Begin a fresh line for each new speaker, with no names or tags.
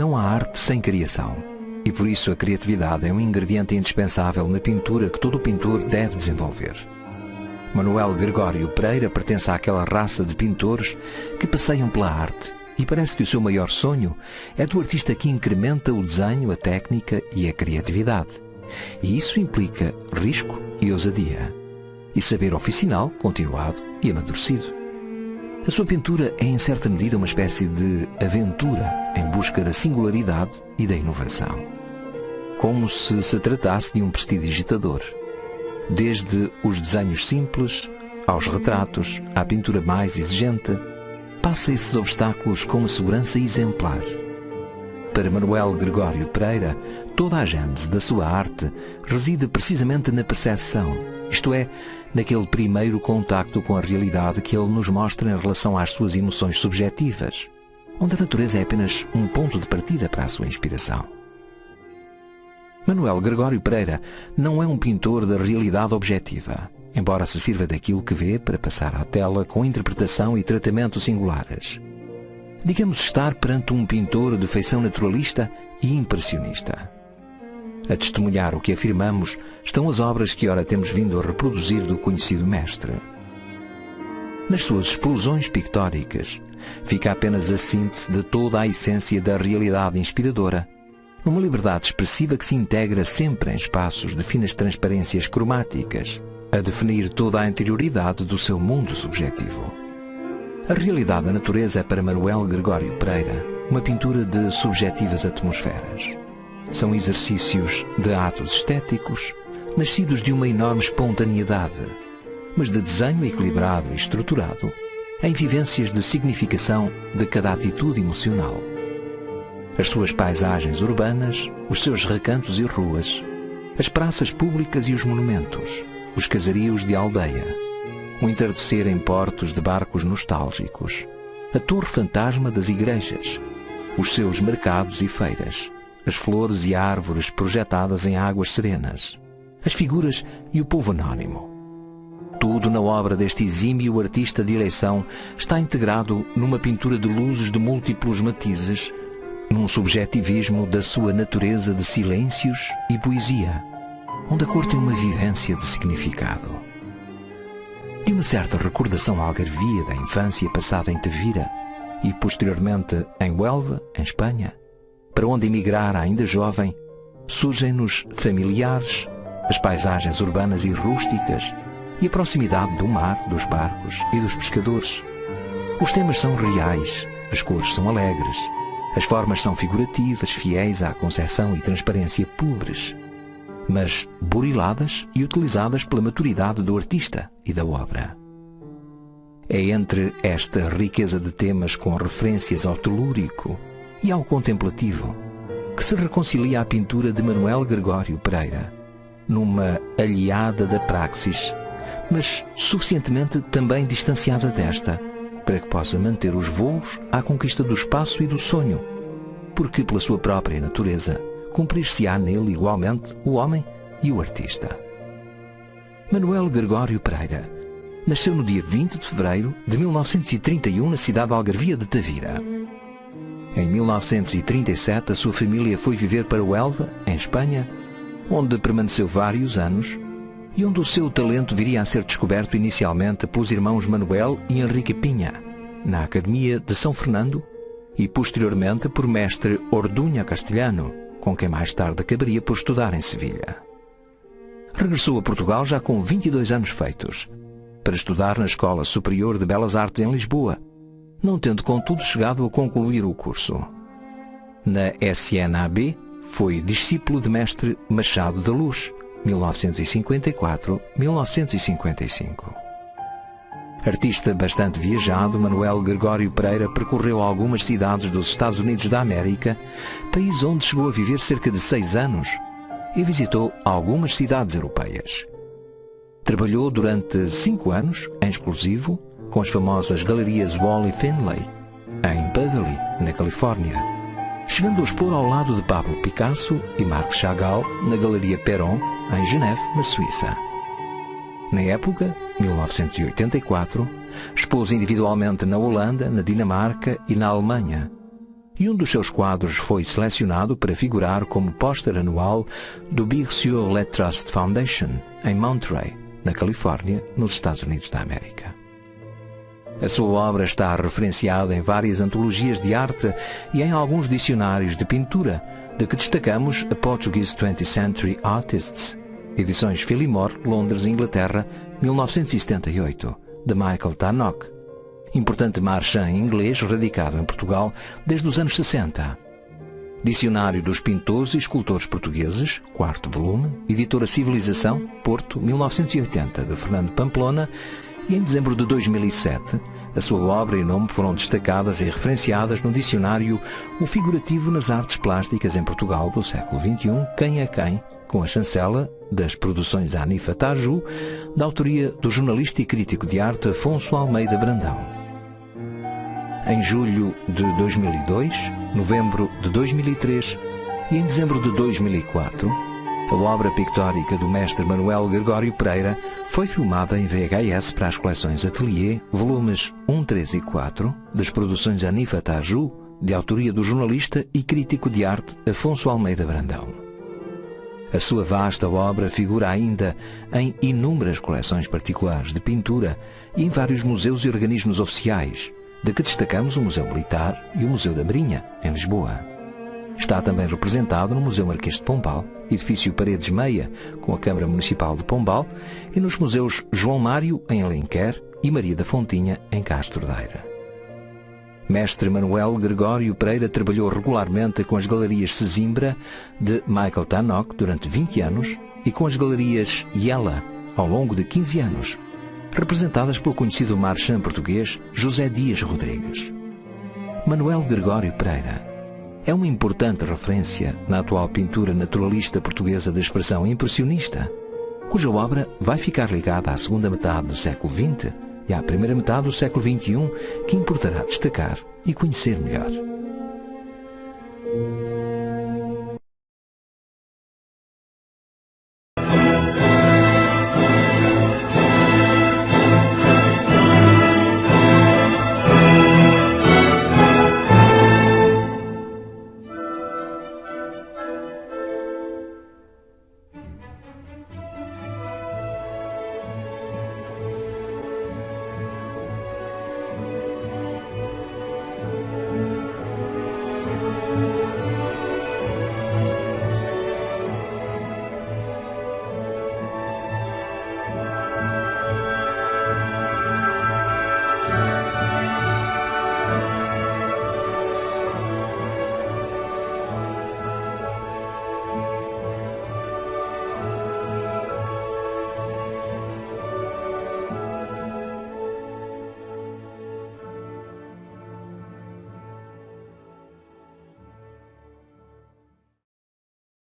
Não há arte sem criação, e por isso a criatividade é um ingrediente indispensável na pintura que todo pintor deve desenvolver. Manuel Gregório Pereira pertence àquela raça de pintores que passeiam pela arte, e parece que o seu maior sonho é do artista que incrementa o desenho, a técnica e a criatividade. E isso implica risco e ousadia, e saber oficinal, continuado e amadurecido. A sua pintura é em certa medida uma espécie de aventura em busca da singularidade e da inovação. Como se tratasse de um prestidigitador. Desde os desenhos simples, aos retratos, à pintura mais exigente, passa esses obstáculos com uma segurança exemplar. Para Manuel Gregório Pereira, toda a gênese da sua arte reside precisamente na percepção, isto é, naquele primeiro contacto com a realidade que ele nos mostra em relação às suas emoções subjetivas, onde a natureza é apenas um ponto de partida para a sua inspiração. Manuel Gregório Pereira não é um pintor da realidade objetiva, embora se sirva daquilo que vê para passar à tela com interpretação e tratamento singulares. Digamos estar perante um pintor de feição naturalista e impressionista. A testemunhar o que afirmamos estão as obras que ora temos vindo a reproduzir do conhecido mestre. Nas suas explosões pictóricas fica apenas a síntese de toda a essência da realidade inspiradora, numa liberdade expressiva que se integra sempre em espaços de finas transparências cromáticas, a definir toda a interioridade do seu mundo subjetivo. A realidade da natureza é para Manuel Gregório Pereira uma pintura de subjetivas atmosferas. São exercícios de atos estéticos, nascidos de uma enorme espontaneidade, mas de desenho equilibrado e estruturado, em vivências de significação de cada atitude emocional. As suas paisagens urbanas, os seus recantos e ruas, as praças públicas e os monumentos, os casarios de aldeia, o entardecer em portos de barcos nostálgicos, a torre fantasma das igrejas, os seus mercados e feiras, as flores e árvores projetadas em águas serenas, as figuras e o povo anónimo. Tudo na obra deste exímio artista de eleição está integrado numa pintura de luzes de múltiplos matizes, num subjetivismo da sua natureza de silêncios e poesia, onde a cor tem uma vivência de significado. De uma certa recordação algarvia da infância passada em Tavira e posteriormente em Huelva, em Espanha, para onde emigrara ainda jovem, surgem-nos familiares as paisagens urbanas e rústicas e a proximidade do mar, dos barcos e dos pescadores. Os temas são reais, as cores são alegres, as formas são figurativas, fiéis à concepção e transparência pobres, mas buriladas e utilizadas pela maturidade do artista e da obra. É entre esta riqueza de temas com referências ao telúrico e ao contemplativo que se reconcilia a pintura de Manuel Gregório Pereira, numa alheada da praxis, mas suficientemente também distanciada desta, para que possa manter os voos à conquista do espaço e do sonho, porque pela sua própria natureza cumprir-se-á nele igualmente o homem e o artista. Manuel Gregório Pereira nasceu no dia 20 de fevereiro de 1931 na cidade de Algarvia de Tavira. Em 1937 a sua família foi viver para Huelva, em Espanha, onde permaneceu vários anos e onde o seu talento viria a ser descoberto inicialmente pelos irmãos Manuel e Henrique Pinha, na Academia de São Fernando, e posteriormente por mestre Ordunha Castelhano, com quem mais tarde acabaria por estudar em Sevilha. Regressou a Portugal já com 22 anos feitos, para estudar na Escola Superior de Belas Artes em Lisboa, não tendo contudo chegado a concluir o curso. Na SNAB foi discípulo de mestre Machado da Luz, 1954-1955. Artista bastante viajado, Manuel Gregório Pereira percorreu algumas cidades dos Estados Unidos da América, país onde chegou a viver cerca de 6 anos, e visitou algumas cidades europeias. Trabalhou durante 5 anos, em exclusivo, com as famosas galerias Wall e Finlay, em Beverly, na Califórnia, chegando a expor ao lado de Pablo Picasso e Marc Chagall na Galeria Perron, em Geneve, na Suíça. Na época, 1984, expôs individualmente na Holanda, na Dinamarca e na Alemanha, e um dos seus quadros foi selecionado para figurar como póster anual do Big Sur Let Trust Foundation, em Monterey, na Califórnia, nos Estados Unidos da América. A sua obra está referenciada em várias antologias de arte e em alguns dicionários de pintura, de que destacamos a Portuguese 20th Century Artists, edições Phillimore, Londres, Inglaterra, 1978, de Michael Tannock, importante marchand inglês radicado em Portugal desde os anos 60. Dicionário dos Pintores e Escultores Portugueses, 4º volume, editora Civilização, Porto, 1980, de Fernando Pamplona, e em dezembro de 2007, a sua obra e nome foram destacadas e referenciadas no dicionário O Figurativo nas Artes Plásticas em Portugal do século XXI, Quem é Quem, com a chancela das produções Anifa Taju, da autoria do jornalista e crítico de arte Afonso Almeida Brandão. Em julho de 2002, novembro de 2003 e em dezembro de 2004, a obra pictórica do mestre Manuel Gregório Pereira foi filmada em VHS para as coleções Atelier, volumes 1, 3 e 4, das produções Anifa Taju, de autoria do jornalista e crítico de arte Afonso Almeida Brandão. A sua vasta obra figura ainda em inúmeras coleções particulares de pintura e em vários museus e organismos oficiais, de que destacamos o Museu Militar e o Museu da Marinha, em Lisboa. Está também representado no Museu Marquês de Pombal, edifício Paredes Meia, com a Câmara Municipal de Pombal, e nos museus João Mário, em Alenquer, e Maria da Fontinha, em Castro Daire. Mestre Manuel Gregório Pereira trabalhou regularmente com as galerias Sesimbra, de Michael Tannock, durante 20 anos, e com as galerias Yella, ao longo de 15 anos, representadas pelo conhecido marchand português José Dias Rodrigues. Manuel Gregório Pereira é uma importante referência na atual pintura naturalista portuguesa de expressão impressionista, cuja obra vai ficar ligada à segunda metade do século XX e à primeira metade do século XXI, que importará destacar e conhecer melhor.